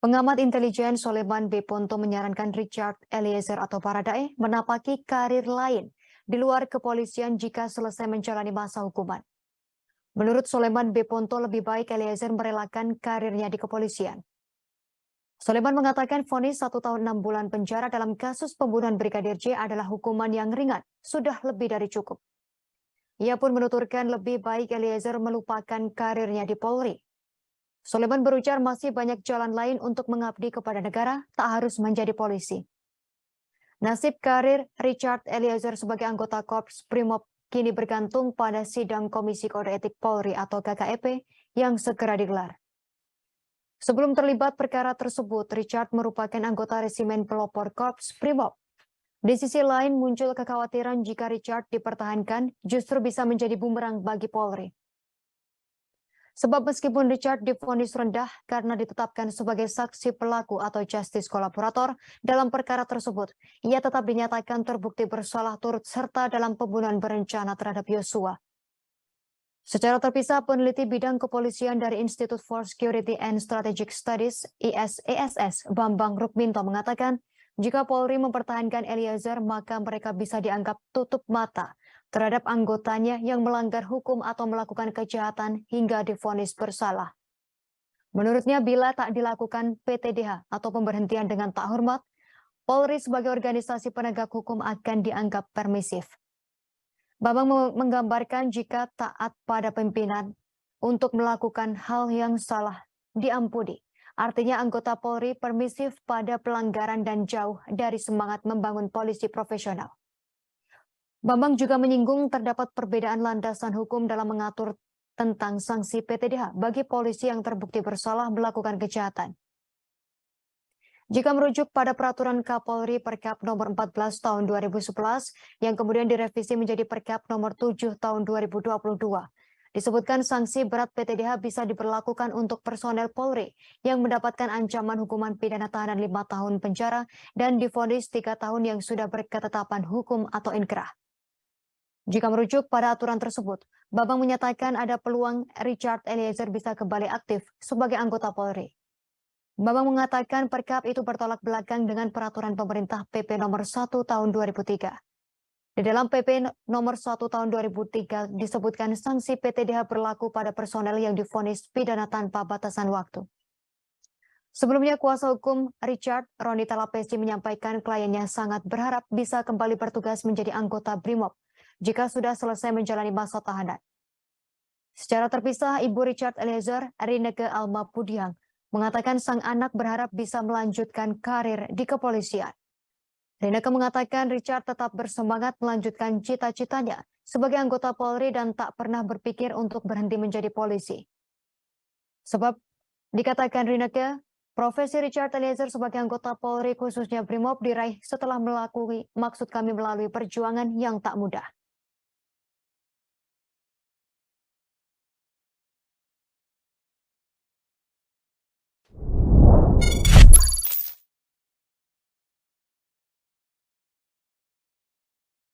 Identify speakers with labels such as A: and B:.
A: Pengamat intelijen Soleman B. Ponto menyarankan Richard Eliezer atau Baradae menapaki karir lain di luar kepolisian jika selesai menjalani masa hukuman. Menurut Soleman B. Ponto, lebih baik Eliezer merelakan karirnya di kepolisian. Soleman mengatakan vonis 1 tahun 6 bulan penjara dalam kasus pembunuhan Brigadir J adalah hukuman yang ringan, sudah lebih dari cukup. Ia pun menuturkan lebih baik Eliezer melupakan karirnya di Polri. Soleman berujar masih banyak jalan lain untuk mengabdi kepada negara, tak harus menjadi polisi. Nasib karir Richard Eliezer sebagai anggota Korps Brimob kini bergantung pada sidang Komisi Kode Etik Polri atau KKEP yang segera digelar. Sebelum terlibat perkara tersebut, Richard merupakan anggota resimen pelopor Korps Brimob. Di sisi lain muncul kekhawatiran jika Richard dipertahankan justru bisa menjadi bumerang bagi Polri. Sebab meskipun Richard divonis rendah karena ditetapkan sebagai saksi pelaku atau justice kolaborator dalam perkara tersebut, ia tetap dinyatakan terbukti bersalah turut serta dalam pembunuhan berencana terhadap Yosua. Secara terpisah, peneliti bidang kepolisian dari Institute for Security and Strategic Studies (ISESS) Bambang Rukminto mengatakan, jika Polri mempertahankan Eliezer, maka mereka bisa dianggap tutup mata terhadap anggotanya yang melanggar hukum atau melakukan kejahatan hingga divonis bersalah. Menurutnya, bila tak dilakukan PTDH atau pemberhentian dengan tak hormat, Polri sebagai organisasi penegak hukum akan dianggap permisif. Bambang menggambarkan jika taat pada pimpinan untuk melakukan hal yang salah diampuni. Artinya anggota Polri permisif pada pelanggaran dan jauh dari semangat membangun polisi profesional. Bambang juga menyinggung terdapat perbedaan landasan hukum dalam mengatur tentang sanksi PTDH bagi polisi yang terbukti bersalah melakukan kejahatan. Jika merujuk pada peraturan Kapolri Perkap nomor 14 tahun 2011 yang kemudian direvisi menjadi Perkap nomor 7 tahun 2022, disebutkan sanksi berat PTDH bisa diberlakukan untuk personel Polri yang mendapatkan ancaman hukuman pidana tahanan 5 tahun penjara dan divonis 3 tahun yang sudah berketetapan hukum atau inkrah. Jika merujuk pada aturan tersebut, Bambang menyatakan ada peluang Richard Eliezer bisa kembali aktif sebagai anggota Polri. Bambang mengatakan Perkap itu bertolak belakang dengan peraturan pemerintah PP nomor 1 tahun 2003. Di dalam PP nomor 1 tahun 2003 disebutkan sanksi PTDH berlaku pada personel yang divonis pidana tanpa batasan waktu. Sebelumnya kuasa hukum Richard, Roni Talapesi, menyampaikan kliennya sangat berharap bisa kembali bertugas menjadi anggota Brimob jika sudah selesai menjalani masa tahanan. Secara terpisah, Ibu Richard Eliezer, Rineke Alma Pudiang, mengatakan sang anak berharap bisa melanjutkan karir di kepolisian. Rineke mengatakan Richard tetap bersemangat melanjutkan cita-citanya sebagai anggota Polri dan tak pernah berpikir untuk berhenti menjadi polisi. Sebab dikatakan Rineke, profesi Richard Eliezer sebagai anggota Polri khususnya Brimob diraih setelah melalui perjuangan yang tak mudah.